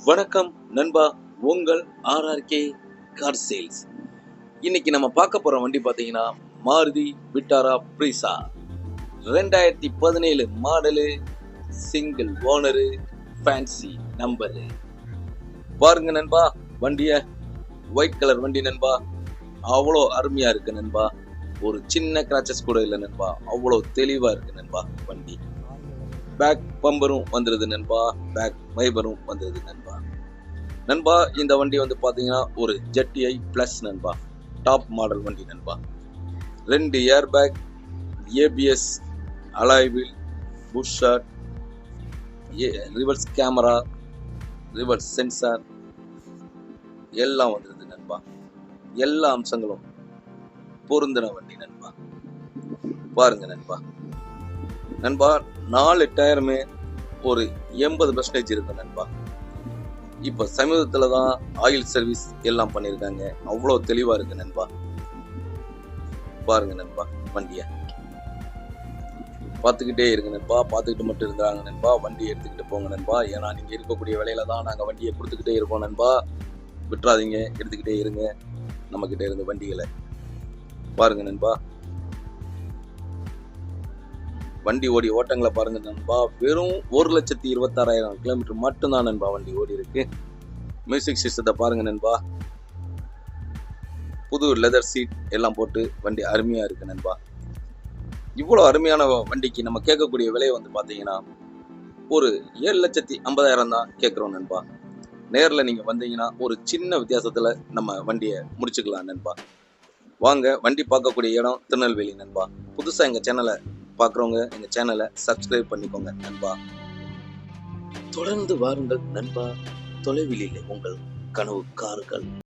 வணக்கம் நண்பா, உங்கள் ஆர்ஆர்கே கார் சேல்ஸ். இன்னைக்கு நம்ம பார்க்க போற வண்டி பார்த்தீங்கன்னா மாருதி விட்டாரா ப்ரீஸா 2017 model, single owner, fancy number. பாருங்க நண்பா, வண்டிய ஒயிட் கலர் வண்டி நண்பா, அவ்வளோ அருமையா இருக்கு நண்பா. ஒரு சின்ன கிராச்சஸ் கூட இல்லை நண்பா, அவ்வளோ தெளிவா இருக்கு நண்பா வண்டி. பேக் பம்பரும் வந்துருது நண்பா, பேக் வைபரும் வந்துருது நண்பா. நண்பா இந்த வண்டி வந்து பாத்தீங்கன்னா ஒரு ஜெட்டிஐ பிளஸ் நண்பா, டாப் மாடல் வண்டி நண்பா. 2 air bag, ABS, alloy wheel, push start, reverse camera, reverse sensor எல்லாம் வந்துருது நண்பா. எல்லா அம்சங்களும் பொருந்தின வண்டி நண்பா. பாருங்க நண்பா. நண்பா 4 டயருமே ஒரு 80% இருக்கு நண்பா. இப்ப சமீபத்துல தான் ஆயில் சர்வீஸ் எல்லாம் பண்ணிருக்காங்க, அவ்வளோ தெளிவா இருக்கு நண்பா. பாருங்க நண்பா, வண்டிய பார்த்துக்கிட்டே இருங்க நண்பா. பார்த்துக்கிட்டு மட்டும் இருந்தாங்க நண்பா, வண்டி எடுத்துக்கிட்டு போங்க நண்பா. ஏன்னா நீங்க இருக்கக்கூடிய விலையில தான் நாங்க வண்டியை கொடுத்துக்கிட்டே இருக்கோம் நண்பா. விட்டுறாதீங்க, எடுத்துக்கிட்டே இருங்க நம்ம கிட்ட இருந்து வண்டிகளை. பாருங்க நண்பா, வண்டி ஓடி ஓட்டங்களை பாருங்க நண்பா. வெறும் 1,26,000 கிலோமீட்டர் மட்டும்தான் நண்பா வண்டி ஓடி இருக்கு. மியூசிக் சிஸ்டத்தை பாருங்க நண்பா, புது லெதர் சீட் எல்லாம் போட்டு வண்டி அருமையா இருக்கு நண்பா. இவ்வளோ அருமையான வண்டிக்கு நம்ம கேட்கக்கூடிய விலையை வந்து பார்த்தீங்கன்னா ஒரு 7,50,000 தான் கேட்குறோம் நண்பா. நேரில் நீங்கள் வந்தீங்கன்னா ஒரு சின்ன வித்தியாசத்தில் நம்ம வண்டியை முடிச்சுக்கலாம் நண்பா. வாங்க, வண்டி பார்க்கக்கூடிய இடம் திருநெல்வேலி நண்பா. புதுசாக எங்கள் சேனலை பார்க்குறவங்க எங்கள் சேனலை சப்ஸ்கிரைப் பண்ணிக்கோங்க நண்பா. தொடர்ந்து வாருங்கள் நண்பா, தொலைவில் இல்லை உங்கள் கனவு கார்கள்.